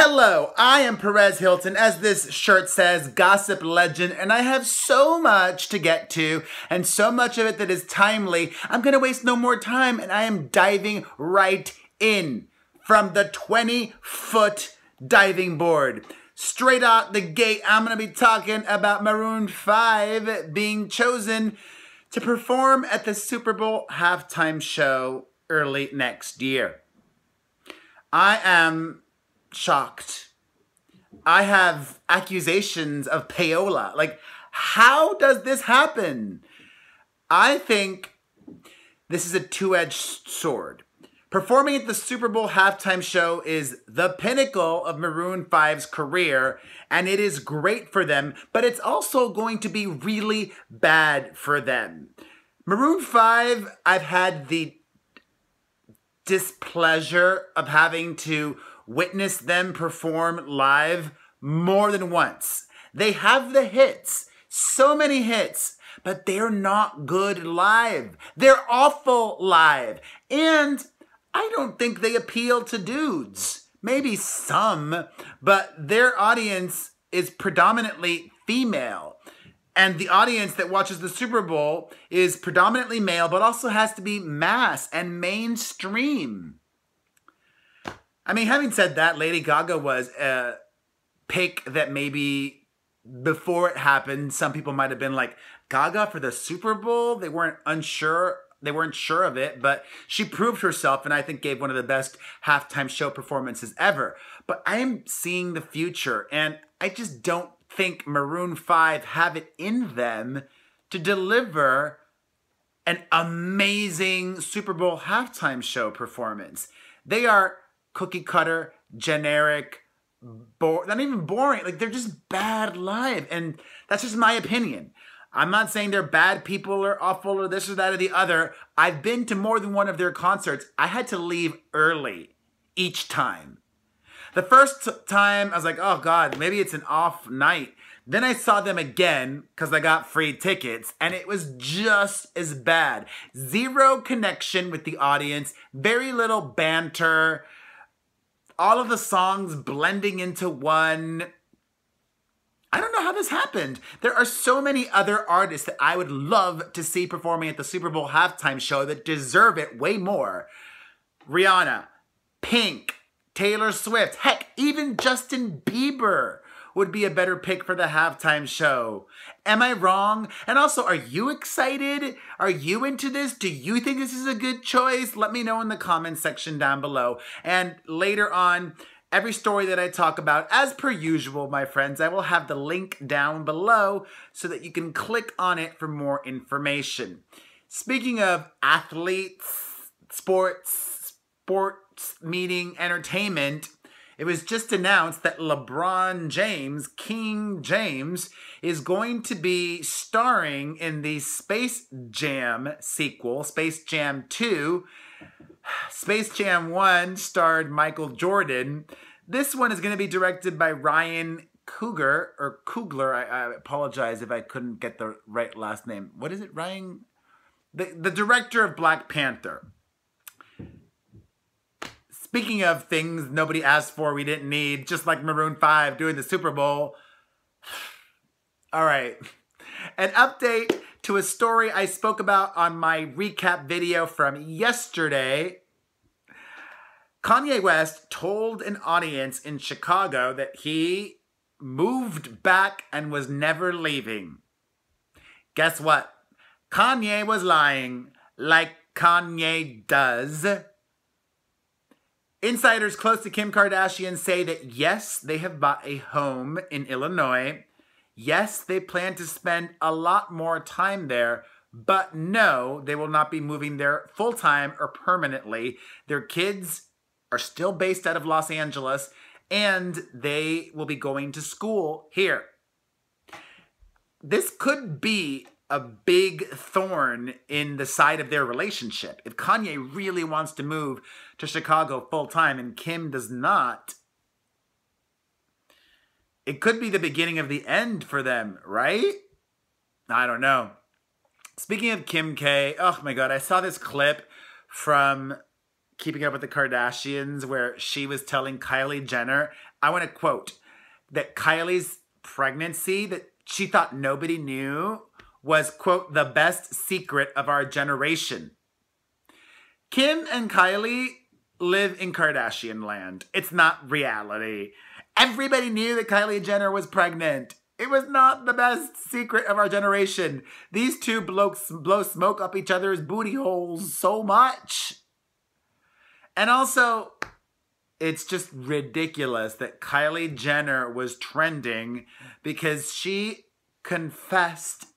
Hello, I am Perez Hilton, as this shirt says, gossip legend, and I have so much to get to, and so much of it that is timely. I'm gonna waste no more time, and I am diving right in from the 20-foot diving board. Straight out the gate, I'm gonna be talking about Maroon 5 being chosen to perform at the Super Bowl halftime show early next year. I am shocked. I have accusations of payola. Like, how does this happen? I think this is a two-edged sword. Performing at the Super Bowl halftime show is the pinnacle of Maroon 5's career, and it is great for them, but it's also going to be really bad for them. Maroon 5, I've had the displeasure of having to witness them perform live more than once. They have the hits, so many hits, but they're not good live. They're awful live. And I don't think they appeal to dudes. Maybe some, but their audience is predominantly female. And the audience that watches the Super Bowl is predominantly male, but also has to be mass and mainstream. I mean, having said that, Lady Gaga was a pick that maybe before it happened, some people might have been like, Gaga for the Super Bowl? They weren't sure of it, but she proved herself and I think gave one of the best halftime show performances ever. But I am seeing the future, and I just don't think Maroon 5 have it in them to deliver an amazing Super Bowl halftime show performance. They are cookie cutter, generic, not even boring. Like, they're just bad live, and that's just my opinion. I'm not saying they're bad people or awful or this or that or the other. I've been to more than one of their concerts. I had to leave early each time. The first time, I was like, oh God, maybe it's an off night. Then I saw them again because I got free tickets, and it was just as bad. Zero connection with the audience, very little banter, all of the songs blending into one. I don't know how this happened. There are so many other artists that I would love to see performing at the Super Bowl halftime show that deserve it way more. Rihanna, Pink, Taylor Swift, heck, even Justin Bieber would be a better pick for the halftime show. Am I wrong? And also, are you excited? Are you into this? Do you think this is a good choice? Let me know in the comments section down below. And later on, every story that I talk about, as per usual, my friends, I will have the link down below so that you can click on it for more information. Speaking of athletes, sports meeting, entertainment, it was just announced that LeBron James, King James, is going to be starring in the Space Jam sequel, Space Jam 2. Space Jam 1 starred Michael Jordan. This one is going to be directed by Ryan Coogler. I apologize if I couldn't get the right last name. What is it, Ryan? The director of Black Panther. Speaking of things nobody asked for, we didn't need, just like Maroon 5 doing the Super Bowl. All right. An update to a story I spoke about on my recap video from yesterday. Kanye West told an audience in Chicago that he moved back and was never leaving. Guess what? Kanye was lying, like Kanye does. Insiders close to Kim Kardashian say that yes, they have bought a home in Illinois. Yes, they plan to spend a lot more time there, but no, they will not be moving there full-time or permanently. Their kids are still based out of Los Angeles, and they will be going to school here. This could be a big thorn in the side of their relationship. If Kanye really wants to move to Chicago full-time and Kim does not, it could be the beginning of the end for them, right? I don't know. Speaking of Kim K, oh my God, I saw this clip from Keeping Up with the Kardashians where she was telling Kylie Jenner, I want to quote, that Kylie's pregnancy that she thought nobody knew was, quote, the best secret of our generation. Kim and Kylie live in Kardashian land. It's not reality. Everybody knew that Kylie Jenner was pregnant. It was not the best secret of our generation. These two blokes blow smoke up each other's booty holes so much. And also, it's just ridiculous that Kylie Jenner was trending because she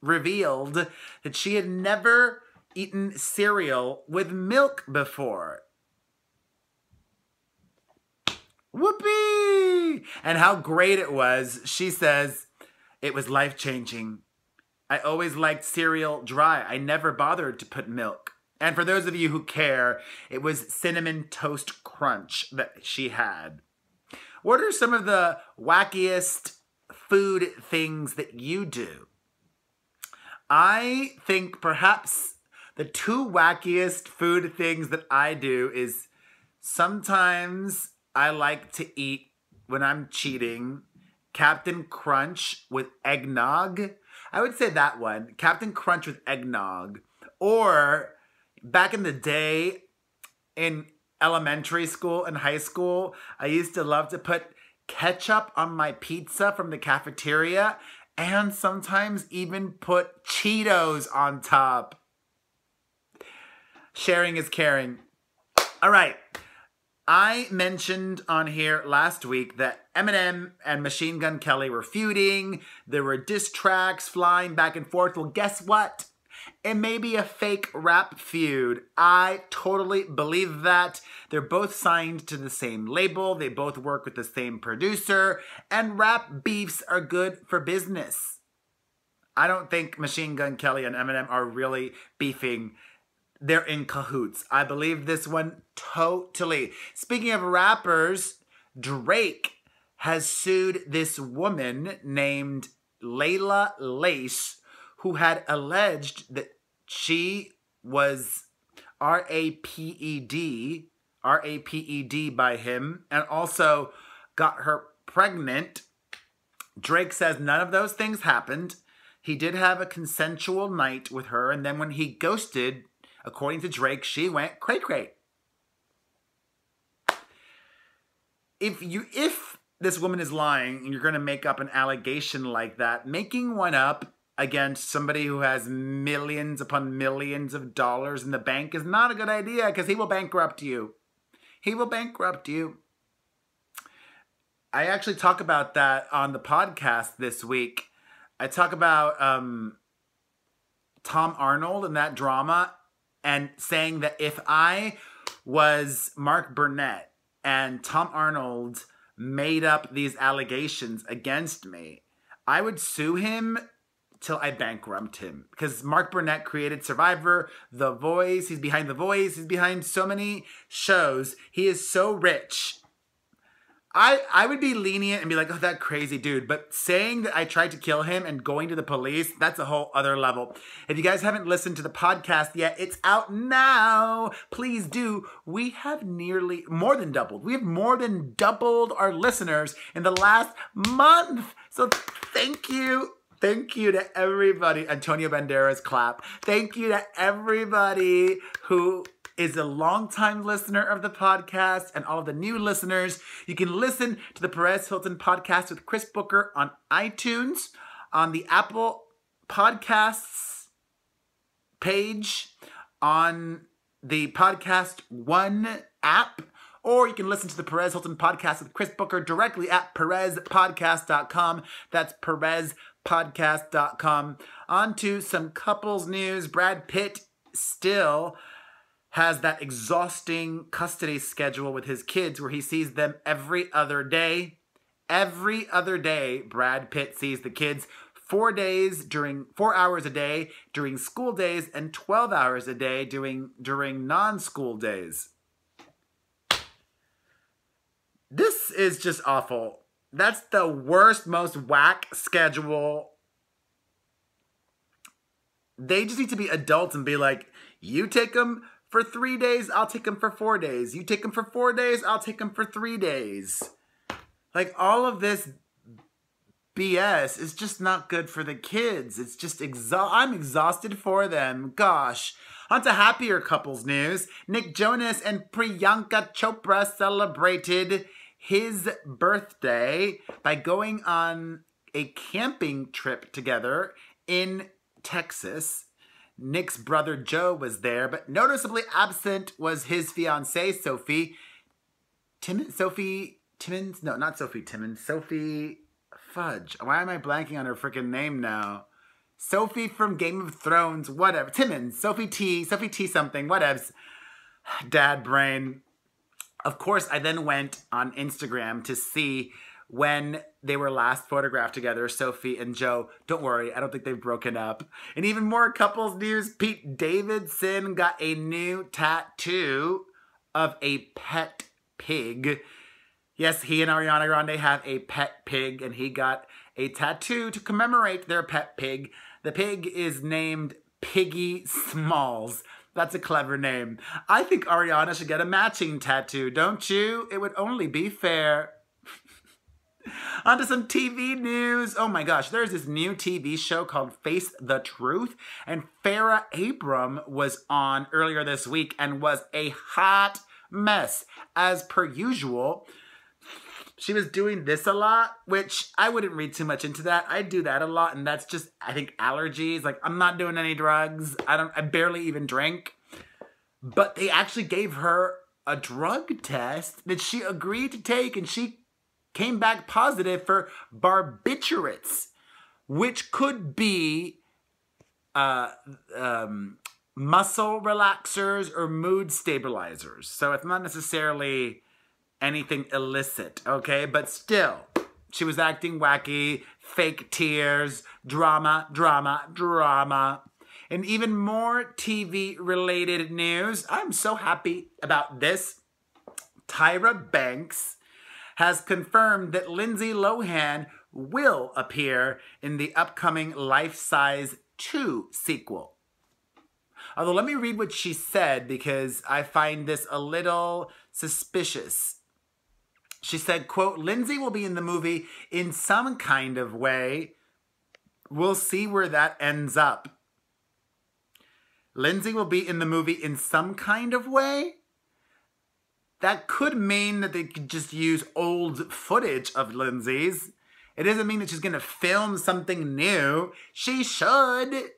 revealed that she had never eaten cereal with milk before. Whoopee! And how great it was. She says, it was life-changing. I always liked cereal dry. I never bothered to put milk. And for those of you who care, it was Cinnamon Toast Crunch that she had. What are some of the wackiest food things that you do? I think perhaps the two wackiest food things that I do is sometimes I like to eat, when I'm cheating, Captain Crunch with eggnog. I would say that one, Captain Crunch with eggnog. Or back in the day in elementary school and high school, I used to love to put ketchup on my pizza from the cafeteria and sometimes even put Cheetos on top. Sharing is caring. All right. I mentioned on here last week that Eminem and Machine Gun Kelly were feuding. There were diss tracks flying back and forth. Well, guess what? It may be a fake rap feud. I totally believe that. They're both signed to the same label. They both work with the same producer. And rap beefs are good for business. I don't think Machine Gun Kelly and Eminem are really beefing. They're in cahoots. I believe this one totally. Speaking of rappers, Drake has sued this woman named Layla Lace, who had alleged that she was raped by him and also got her pregnant. Drake says none of those things happened. He did have a consensual night with her, and then when he ghosted, according to Drake, she went cray-cray. If this woman is lying and you're going to make up an allegation like that, making one up against somebody who has millions upon millions of dollars in the bank is not a good idea because he will bankrupt you. He will bankrupt you. I actually talk about that on the podcast this week. I talk about Tom Arnold and that drama and saying that if I was Mark Burnett and Tom Arnold made up these allegations against me, I would sue him till I bankrupt him. Because Mark Burnett created Survivor, The Voice. He's behind The Voice. He's behind so many shows. He is so rich. I would be lenient and be like, oh, that crazy dude. But saying that I tried to kill him and going to the police, that's a whole other level. If you guys haven't listened to the podcast yet, it's out now. Please do. We have more than doubled. We have more than doubled our listeners in the last month. So thank you. Thank you to everybody. Antonio Banderas clap. Thank you to everybody who is a longtime listener of the podcast and all of the new listeners. You can listen to the Perez Hilton podcast with Chris Booker on iTunes, on the Apple Podcasts page, on the Podcast One app, or you can listen to the Perez Hilton podcast with Chris Booker directly at perezpodcast.com. That's perezpodcast.com. On to some couples news. Brad Pitt still has that exhausting custody schedule with his kids where he sees them every other day. Every other day, Brad Pitt sees the kids 4 hours a day during school days and 12 hours a day during non-school days. This is just awful. That's the worst, most whack schedule. They just need to be adults and be like, you take them for 3 days, I'll take him for 4 days. You take him for 4 days, I'll take him for 3 days. Like, all of this BS is just not good for the kids. It's just I'm exhausted for them. Gosh. On to happier couples news. Nick Jonas and Priyanka Chopra celebrated his birthday by going on a camping trip together in Texas. Nick's brother Joe was there, but noticeably absent was his fiancée, Sophie Timmons. Sophie Fudge. Why am I blanking on her freaking name now? Sophie from Game of Thrones, whatever. Timmons, Sophie T something, whatevs. Dad brain. Of course, I then went on Instagram to see when they were last photographed together, Sophie and Joe. Don't worry, I don't think they've broken up. And even more couples news, Pete Davidson got a new tattoo of a pet pig. Yes, he and Ariana Grande have a pet pig, and he got a tattoo to commemorate their pet pig. The pig is named Piggy Smalls. That's a clever name. I think Ariana should get a matching tattoo, don't you? It would only be fair. On to some TV news. Oh my gosh, there's this new TV show called Face the Truth, and FARRAH Abraham was on earlier this week and was a hot mess. As per usual, she was doing this a lot, which I wouldn't read too much into that. I do that a lot, and that's just, I think, allergies. Like, I'm not doing any drugs. I barely even drink. But they actually gave her a drug test that she agreed to take, and she came back positive for barbiturates, which could be muscle relaxers or mood stabilizers. So it's not necessarily anything illicit, okay? But still, she was acting wacky, fake tears, drama. And even more TV-related news. I'm so happy about this. Tyra Banks has confirmed that Lindsay Lohan will appear in the upcoming Life Size 2 sequel. Although, let me read what she said because I find this a little suspicious. She said, quote, Lindsay will be in the movie in some kind of way. We'll see where that ends up. Lindsay will be in the movie in some kind of way? That could mean that they could just use old footage of Lindsay's. It doesn't mean that she's going to film something new. She should.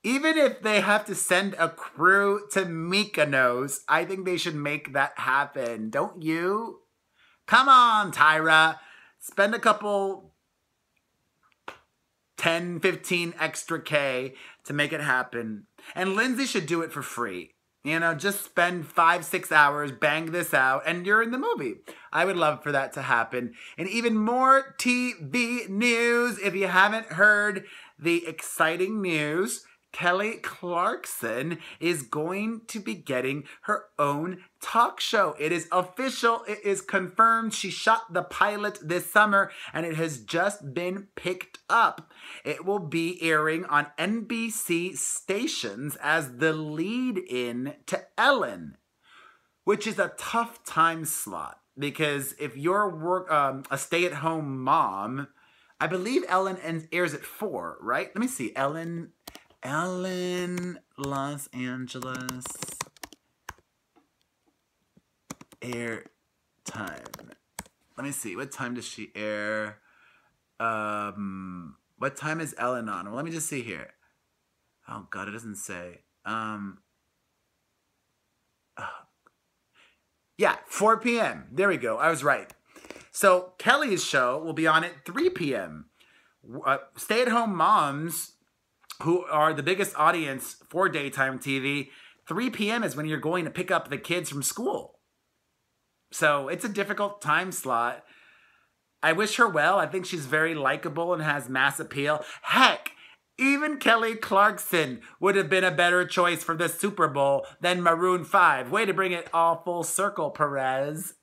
Even if they have to send a crew to Mykonos, I think they should make that happen. Don't you? Come on, Tyra. Spend a couple 10, 15 extra K to make it happen. And Lindsay should do it for free. You know, just spend 5-6 hours, bang this out, and you're in the movie. I would love for that to happen. And even more TV news. If you haven't heard the exciting news, Kelly Clarkson is going to be getting her own talk show. It is official. It is confirmed. She shot the pilot this summer, and it has just been picked up. It will be airing on NBC stations as the lead-in to Ellen, which is a tough time slot because if you're a stay-at-home mom, I believe Ellen airs at 4, right? Let me see. Ellen, Los Angeles, air time. Let me see. What time does she air? What time is Ellen on? Well, let me just see here. Oh, God, it doesn't say. Yeah, 4 p.m. There we go. I was right. So Kelly's show will be on at 3 p.m. Stay-at-home moms, who are the biggest audience for daytime TV, 3 p.m. is when you're going to pick up the kids from school. So it's a difficult time slot. I wish her well. I think she's very likable and has mass appeal. Heck, even Kelly Clarkson would have been a better choice for the Super Bowl than Maroon 5. Way to bring it all full circle, Perez.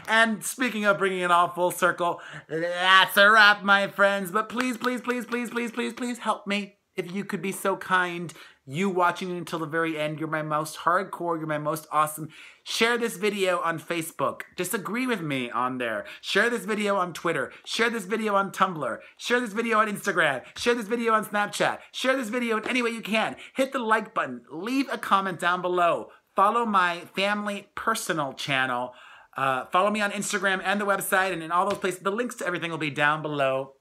And speaking of bringing it all full circle, that's a wrap, my friends. But please, please, please, please, please, please, please help me. If you could be so kind You watching it until the very end, you're my most hardcore, you're my most awesome. Share this video on Facebook. Disagree with me on there. Share this video on Twitter. Share this video on Tumblr. Share this video on Instagram. Share this video on Snapchat. Share this video in any way you can. Hit the like button. Leave a comment down below. Follow my family personal channel. Follow me on Instagram and the website and in all those places. The links to everything will be down below.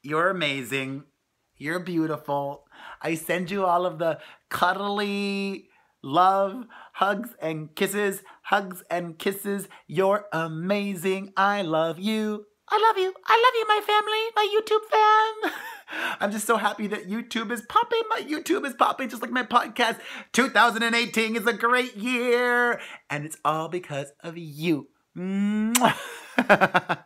You're amazing. You're beautiful. I send you all of the cuddly love, hugs and kisses, hugs and kisses. You're amazing. I love you. I love you. I love you, my family, my YouTube fam. I'm just so happy that YouTube is popping. My YouTube is popping just like my podcast. 2018 is a great year. And it's all because of you. Mwah.